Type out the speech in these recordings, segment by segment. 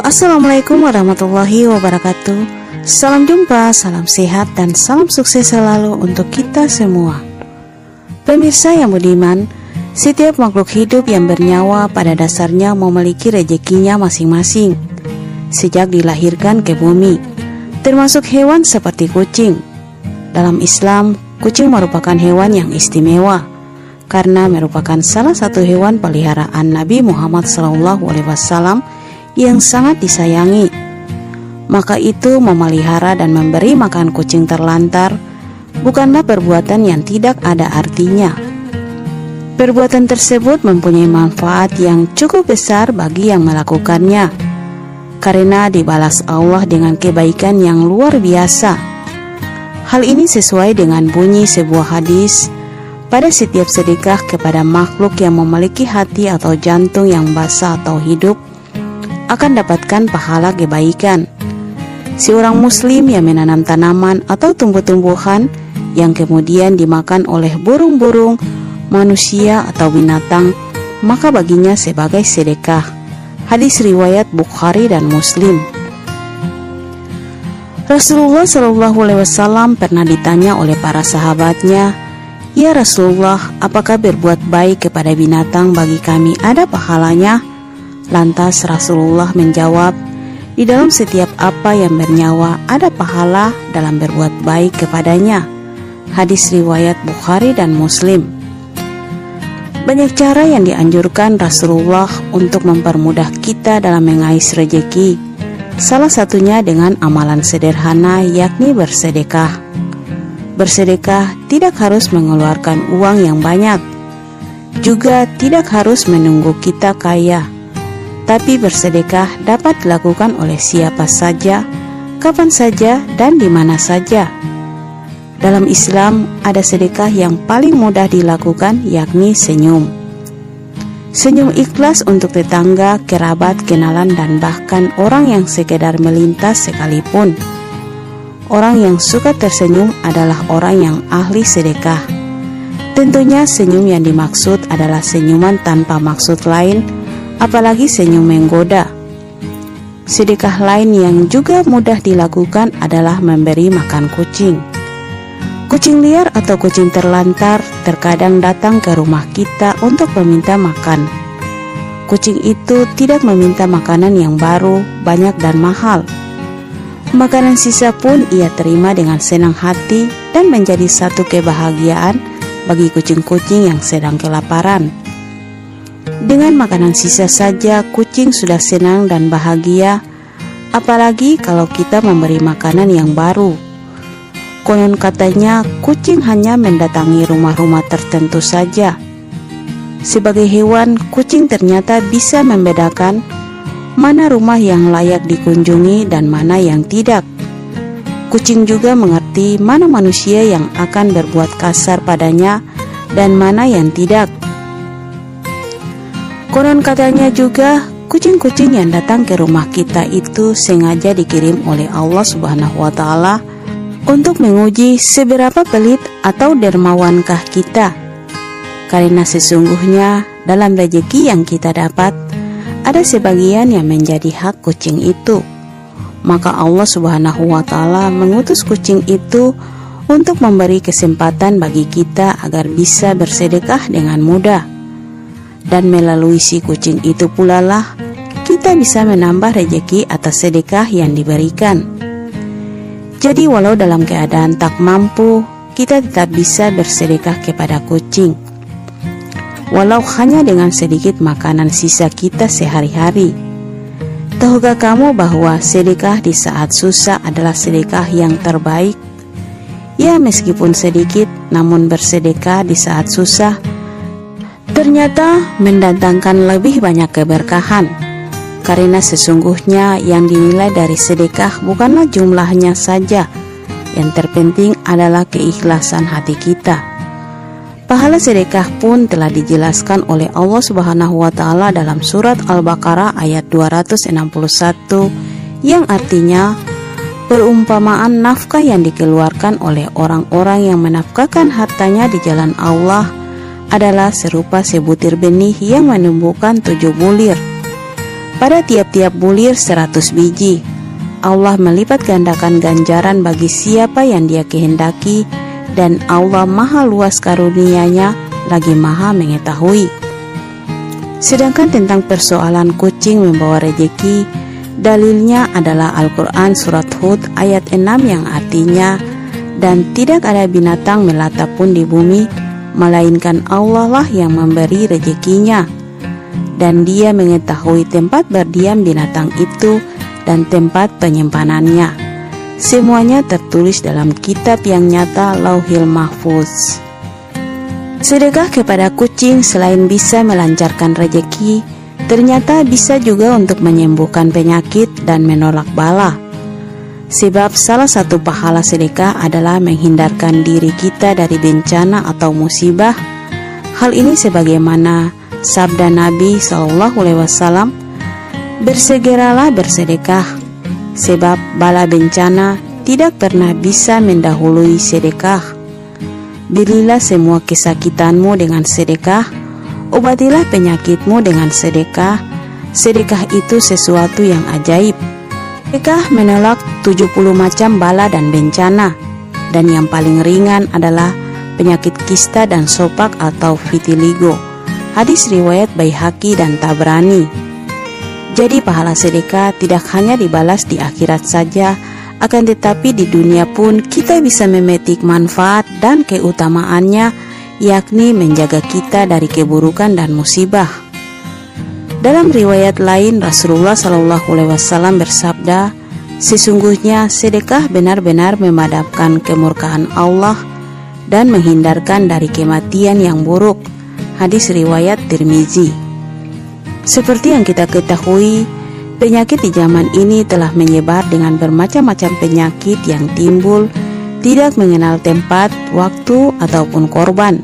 Assalamualaikum warahmatullahi wabarakatuh. Salam jumpa, salam sehat, dan salam sukses selalu untuk kita semua. Pemirsa yang budiman, setiap makhluk hidup yang bernyawa pada dasarnya memiliki rezekinya masing-masing sejak dilahirkan ke bumi, termasuk hewan seperti kucing. Dalam Islam, kucing merupakan hewan yang istimewa karena merupakan salah satu hewan peliharaan Nabi Muhammad SAW yang sangat disayangi. Maka itu memelihara dan memberi makan kucing terlantar bukanlah perbuatan yang tidak ada artinya. Perbuatan tersebut mempunyai manfaat yang cukup besar bagi yang melakukannya, karena dibalas Allah dengan kebaikan yang luar biasa. Hal ini sesuai dengan bunyi sebuah hadis, pada setiap sedekah kepada makhluk yang memiliki hati atau jantung yang basah atau hidup akan dapatkan pahala kebaikan. Seorang muslim yang menanam tanaman atau tumbuh-tumbuhan yang kemudian dimakan oleh burung-burung, manusia atau binatang, maka baginya sebagai sedekah. Hadis riwayat Bukhari dan Muslim. Rasulullah SAW pernah ditanya oleh para sahabatnya, "Ya Rasulullah, apakah berbuat baik kepada binatang bagi kami ada pahalanya?" Lantas Rasulullah menjawab, "Di dalam setiap apa yang bernyawa ada pahala dalam berbuat baik kepadanya." Hadis riwayat Bukhari dan Muslim. Banyak cara yang dianjurkan Rasulullah untuk mempermudah kita dalam mengais rezeki. Salah satunya dengan amalan sederhana, yakni bersedekah. Bersedekah tidak harus mengeluarkan uang yang banyak, juga tidak harus menunggu kita kaya. Tapi bersedekah dapat dilakukan oleh siapa saja, kapan saja, dan di mana saja. Dalam Islam ada sedekah yang paling mudah dilakukan, yakni senyum. Senyum ikhlas untuk tetangga, kerabat, kenalan, dan bahkan orang yang sekedar melintas sekalipun. Orang yang suka tersenyum adalah orang yang ahli sedekah. Tentunya senyum yang dimaksud adalah senyuman tanpa maksud lain, apalagi senyum menggoda. Sedekah lain yang juga mudah dilakukan adalah memberi makan kucing. Kucing liar atau kucing terlantar terkadang datang ke rumah kita untuk meminta makan. Kucing itu tidak meminta makanan yang baru, banyak, dan mahal. Makanan sisa pun ia terima dengan senang hati dan menjadi satu kebahagiaan bagi kucing-kucing yang sedang kelaparan. Dengan makanan sisa saja kucing sudah senang dan bahagia, apalagi kalau kita memberi makanan yang baru. Konon katanya kucing hanya mendatangi rumah-rumah tertentu saja. Sebagai hewan, kucing ternyata bisa membedakan mana rumah yang layak dikunjungi dan mana yang tidak. Kucing juga mengerti mana manusia yang akan berbuat kasar padanya dan mana yang tidak. Konon katanya juga kucing-kucing yang datang ke rumah kita itu sengaja dikirim oleh Allah Subhanahu wa Ta'ala untuk menguji seberapa pelit atau dermawankah kita. Karena sesungguhnya dalam rezeki yang kita dapat ada sebagian yang menjadi hak kucing itu. Maka Allah Subhanahu wa Ta'ala mengutus kucing itu untuk memberi kesempatan bagi kita agar bisa bersedekah dengan mudah. Dan melalui si kucing itu pula lah kita bisa menambah rezeki atas sedekah yang diberikan. Jadi walau dalam keadaan tak mampu, kita tetap bisa bersedekah kepada kucing, walau hanya dengan sedikit makanan sisa kita sehari-hari. Tahukah kamu bahwa sedekah di saat susah adalah sedekah yang terbaik? Ya, meskipun sedikit, namun bersedekah di saat susah ternyata mendatangkan lebih banyak keberkahan. Karena sesungguhnya yang dinilai dari sedekah bukanlah jumlahnya saja, yang terpenting adalah keikhlasan hati kita. Pahala sedekah pun telah dijelaskan oleh Allah Subhanahu wa Ta'ala dalam surat Al-Baqarah ayat 261, yang artinya perumpamaan nafkah yang dikeluarkan oleh orang-orang yang menafkahkan hartanya di jalan Allah adalah serupa sebutir benih yang menumbuhkan 7 bulir. Pada tiap-tiap bulir 100 biji. Allah melipat gandakan ganjaran bagi siapa yang Dia kehendaki, dan Allah maha luas karunia-Nya, lagi maha mengetahui. Sedangkan tentang persoalan kucing membawa rejeki, dalilnya adalah Al-Quran surat Hud ayat 6 yang artinya, dan tidak ada binatang melata pun di bumi, melainkan Allah lah yang memberi rejekinya, dan Dia mengetahui tempat berdiam binatang itu dan tempat penyimpanannya. Semuanya tertulis dalam kitab yang nyata, Lauhil Mahfuz. Sedekah kepada kucing selain bisa melancarkan rejeki, ternyata bisa juga untuk menyembuhkan penyakit dan menolak bala. Sebab salah satu pahala sedekah adalah menghindarkan diri kita dari bencana atau musibah. Hal ini sebagaimana sabda Nabi SAW, bersegeralah bersedekah, sebab bala bencana tidak pernah bisa mendahului sedekah. Belilah semua kesakitanmu dengan sedekah, obatilah penyakitmu dengan sedekah. Sedekah itu sesuatu yang ajaib. Sedekah menolak 70 macam bala dan bencana, dan yang paling ringan adalah penyakit kista dan sopak atau vitiligo. Hadis riwayat Baihaqi dan Tabrani. Jadi pahala sedekah tidak hanya dibalas di akhirat saja, akan tetapi di dunia pun kita bisa memetik manfaat dan keutamaannya, yakni menjaga kita dari keburukan dan musibah. Dalam riwayat lain, Rasulullah SAW bersabda, sesungguhnya sedekah benar-benar memadamkan kemurkaan Allah dan menghindarkan dari kematian yang buruk. Hadis riwayat Tirmizi. Seperti yang kita ketahui, penyakit di zaman ini telah menyebar dengan bermacam-macam penyakit yang timbul, tidak mengenal tempat, waktu, ataupun korban.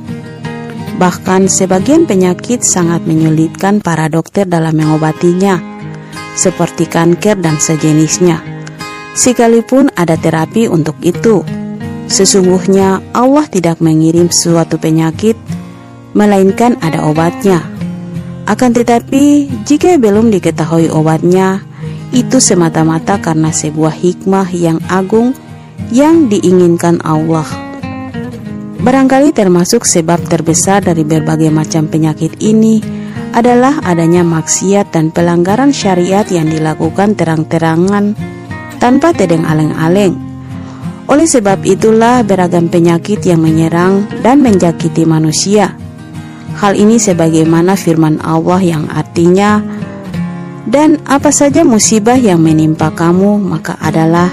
Bahkan sebagian penyakit sangat menyulitkan para dokter dalam mengobatinya, seperti kanker dan sejenisnya. Sekalipun ada terapi untuk itu, sesungguhnya Allah tidak mengirim suatu penyakit, melainkan ada obatnya. Akan tetapi, jika belum diketahui obatnya, itu semata-mata karena sebuah hikmah yang agung yang diinginkan Allah. Barangkali termasuk sebab terbesar dari berbagai macam penyakit ini adalah adanya maksiat dan pelanggaran syariat yang dilakukan terang-terangan tanpa tedeng aleng-aleng. Oleh sebab itulah beragam penyakit yang menyerang dan menjangkiti manusia. Hal ini sebagaimana firman Allah yang artinya, dan apa saja musibah yang menimpa kamu maka adalah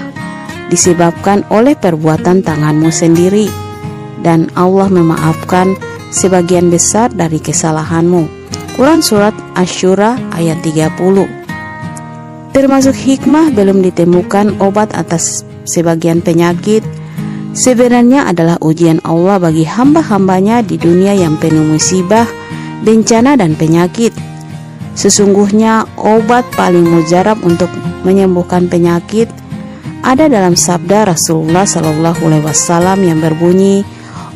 disebabkan oleh perbuatan tanganmu sendiri, dan Allah memaafkan sebagian besar dari kesalahanmu. Quran Surat Asy-Syura ayat 30. Termasuk hikmah belum ditemukan obat atas sebagian penyakit, sebenarnya adalah ujian Allah bagi hamba-hambanya di dunia yang penuh musibah, bencana, dan penyakit. Sesungguhnya obat paling mujarab untuk menyembuhkan penyakit ada dalam sabda Rasulullah SAW yang berbunyi,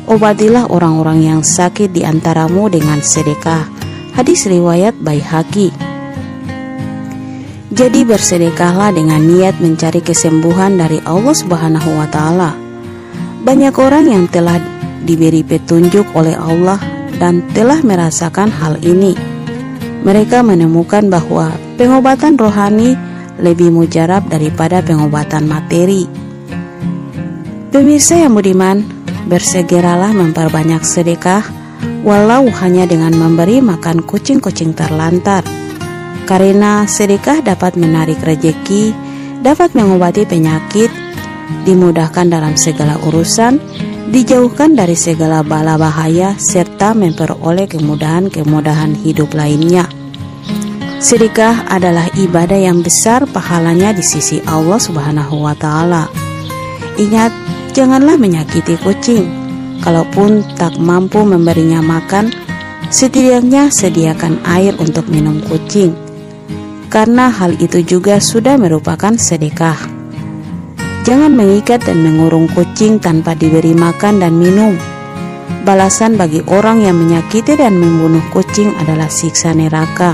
obatilah orang-orang yang sakit di antaramu dengan sedekah. Hadis riwayat Baihaqi. Jadi bersedekahlah dengan niat mencari kesembuhan dari Allah Subhanahu wa Ta'ala. Banyak orang yang telah diberi petunjuk oleh Allah dan telah merasakan hal ini. Mereka menemukan bahwa pengobatan rohani lebih mujarab daripada pengobatan materi. Pemirsa yang budiman, bersegeralah memperbanyak sedekah, walau hanya dengan memberi makan kucing-kucing terlantar. Karena sedekah dapat menarik rejeki, dapat mengobati penyakit, dimudahkan dalam segala urusan, dijauhkan dari segala bala bahaya, serta memperoleh kemudahan-kemudahan hidup lainnya. Sedekah adalah ibadah yang besar pahalanya di sisi Allah Subhanahu wa Ta'ala. Ingat, janganlah menyakiti kucing. Kalaupun tak mampu memberinya makan, setidaknya sediakan air untuk minum kucing, karena hal itu juga sudah merupakan sedekah. Jangan mengikat dan mengurung kucing tanpa diberi makan dan minum. Balasan bagi orang yang menyakiti dan membunuh kucing adalah siksa neraka.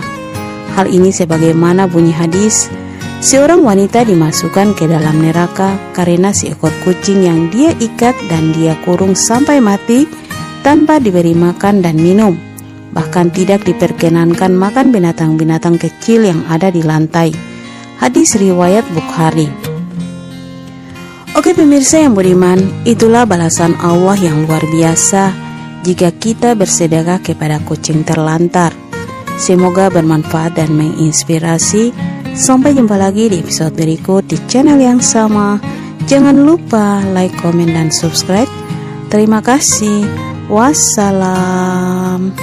Hal ini sebagaimana bunyi hadis, seorang wanita dimasukkan ke dalam neraka karena seekor kucing yang dia ikat dan dia kurung sampai mati tanpa diberi makan dan minum. Bahkan tidak diperkenankan makan binatang-binatang kecil yang ada di lantai. Hadis riwayat Bukhari. Oke pemirsa yang budiman, itulah balasan Allah yang luar biasa jika kita bersedekah kepada kucing terlantar. Semoga bermanfaat dan menginspirasi. Sampai jumpa lagi di episode berikut di channel yang sama. Jangan lupa like, komen, dan subscribe. Terima kasih. Wassalam.